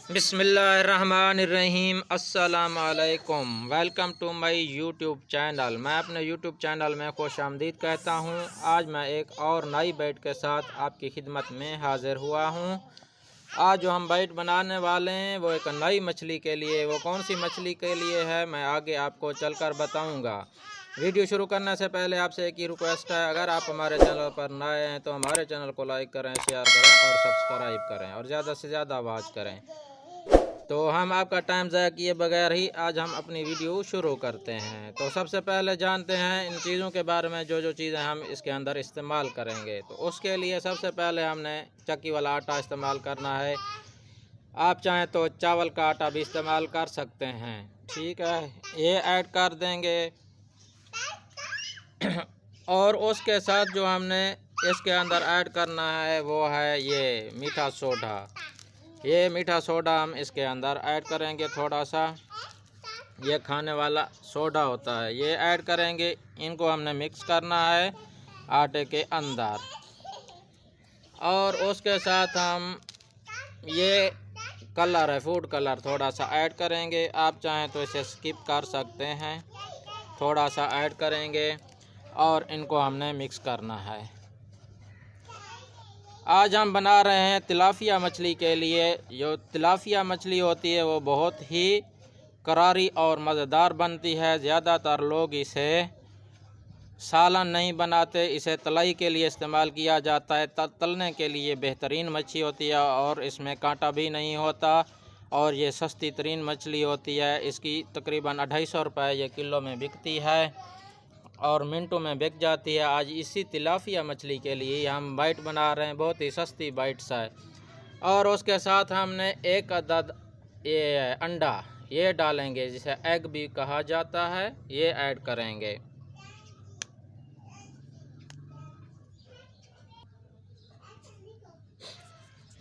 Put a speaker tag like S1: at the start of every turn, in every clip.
S1: बिस्मिल्लाहिर्रहमानिर्रहीम। अस्सलाम वालेकुम। Welcome to my YouTube channel. मैं अपने यूट्यूब चैनल में खुश आमदीद कहता हूँ। आज मैं एक और नई बाइट के साथ आपकी खिदमत में हाज़िर हुआ हूँ। आज जो हम बाइट बनाने वाले हैं वो एक नई मछली के लिए। वो कौन सी मछली के लिए है मैं आगे आपको चलकर बताऊँगा। वीडियो शुरू करने से पहले आपसे एक ही रिक्वेस्ट है, अगर आप हमारे चैनल पर नए हैं तो हमारे चैनल को लाइक करें, शेयर करें और सब्सक्राइब करें और ज़्यादा से ज़्यादा आवाज़ करें। तो हम आपका टाइम ज़ाया किए बगैर ही आज हम अपनी वीडियो शुरू करते हैं। तो सबसे पहले जानते हैं इन चीज़ों के बारे में, जो चीज़ें हम इसके अंदर इस्तेमाल करेंगे। तो उसके लिए सबसे पहले हमने चक्की वाला आटा इस्तेमाल करना है। आप चाहें तो चावल का आटा भी इस्तेमाल कर सकते हैं, ठीक है। ये ऐड कर देंगे और उसके साथ जो हमने इसके अंदर ऐड करना है वो है ये मीठा सोडा। ये मीठा सोडा हम इसके अंदर ऐड करेंगे। थोड़ा सा ये खाने वाला सोडा होता है, ये ऐड करेंगे। इनको हमने मिक्स करना है आटे के अंदर। और उसके साथ हम ये कलर है, फूड कलर, थोड़ा सा ऐड करेंगे। आप चाहें तो इसे स्किप कर सकते हैं। थोड़ा सा ऐड करेंगे और इनको हमने मिक्स करना है। आज हम बना रहे हैं तिलापिया मछली के लिए। जो तिलापिया मछली होती है वो बहुत ही करारी और मज़ेदार बनती है। ज़्यादातर लोग इसे सालन नहीं बनाते, इसे तलाई के लिए इस्तेमाल किया जाता है। तलने के लिए बेहतरीन मछली होती है और इसमें कांटा भी नहीं होता और ये सस्ती तरीन मछली होती है। इसकी तकरीबन 250 रुपये ये किलो में बिकती है और मिनटों में बिक जाती है। आज इसी तिलापिया मछली के लिए हम बाइट बना रहे हैं, बहुत ही सस्ती बाइट्स है। और उसके साथ हमने एक अदद ये अंडा ये डालेंगे, जिसे एग भी कहा जाता है, ये ऐड करेंगे।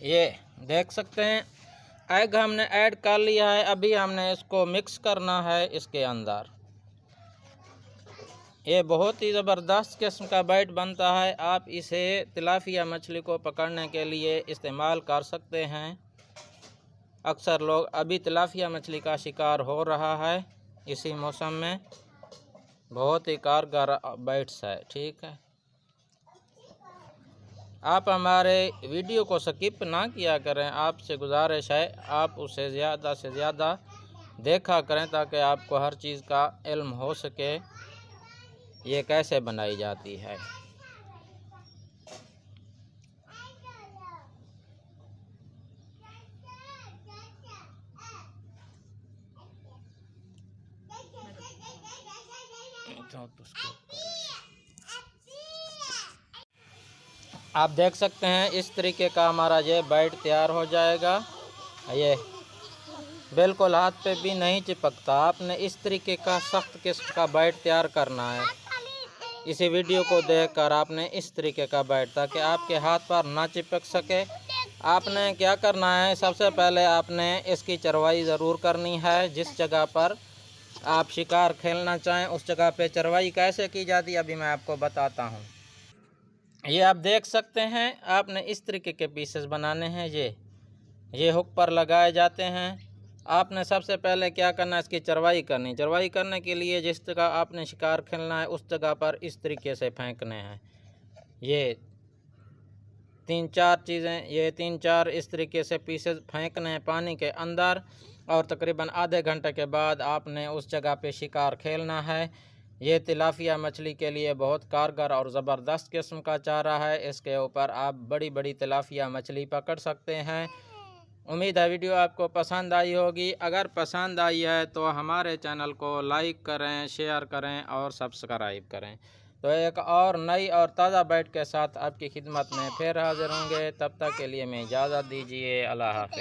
S1: ये देख सकते हैं एग हमने ऐड कर लिया है। अभी हमने इसको मिक्स करना है इसके अंदर। ये बहुत ही ज़बरदस्त किस्म का बाइट बनता है। आप इसे तिलापिया मछली को पकड़ने के लिए इस्तेमाल कर सकते हैं। अक्सर लोग अभी तिलापिया मछली का शिकार हो रहा है इसी मौसम में। बहुत ही कारगर बाइट्स है, ठीक है। आप हमारे वीडियो को स्किप ना किया करें, आपसे गुजारिश है आप उसे ज़्यादा से ज़्यादा देखा करें ताकि आपको हर चीज़ का इल्म हो सके ये कैसे बनाई जाती है। आप देख सकते हैं इस तरीके का हमारा ये बाइट तैयार हो जाएगा। ये बिल्कुल हाथ पे भी नहीं चिपकता। आपने इस तरीके का सख्त किस्म का बाइट तैयार करना है। इसी वीडियो को देखकर आपने इस तरीके का बाइट, ताकि आपके हाथ पर ना चिपक सके। आपने क्या करना है, सबसे पहले आपने इसकी चरवाई ज़रूर करनी है। जिस जगह पर आप शिकार खेलना चाहें उस जगह पे चरवाई कैसे की जाती है अभी मैं आपको बताता हूँ। ये आप देख सकते हैं, आपने इस तरीके के पीसेस बनाने हैं। ये हुक पर लगाए जाते हैं। आपने सबसे पहले क्या करना है, इसकी चरवाई करनी। चरवाई करने के लिए जिस जगह आपने शिकार खेलना है उस जगह पर इस तरीके से फेंकने हैं। ये 3-4 चीज़ें, ये 3-4 इस तरीके से पीसेस फेंकने हैं पानी के अंदर। और तकरीबन आधे घंटे के बाद आपने उस जगह पे शिकार खेलना है। ये तिलापिया मछली के लिए बहुत कारगर और ज़बरदस्त किस्म का चारा है। इसके ऊपर आप बड़ी बड़ी तिलापिया मछली पकड़ सकते हैं। उम्मीद है वीडियो आपको पसंद आई होगी। अगर पसंद आई है तो हमारे चैनल को लाइक करें, शेयर करें और सब्सक्राइब करें। तो एक और नई और ताज़ा बाइट के साथ आपकी खिदमत में फिर हाज़िर होंगे। तब तक के लिए मैं इजाज़त दीजिए। अल्लाह हाफ़िज़।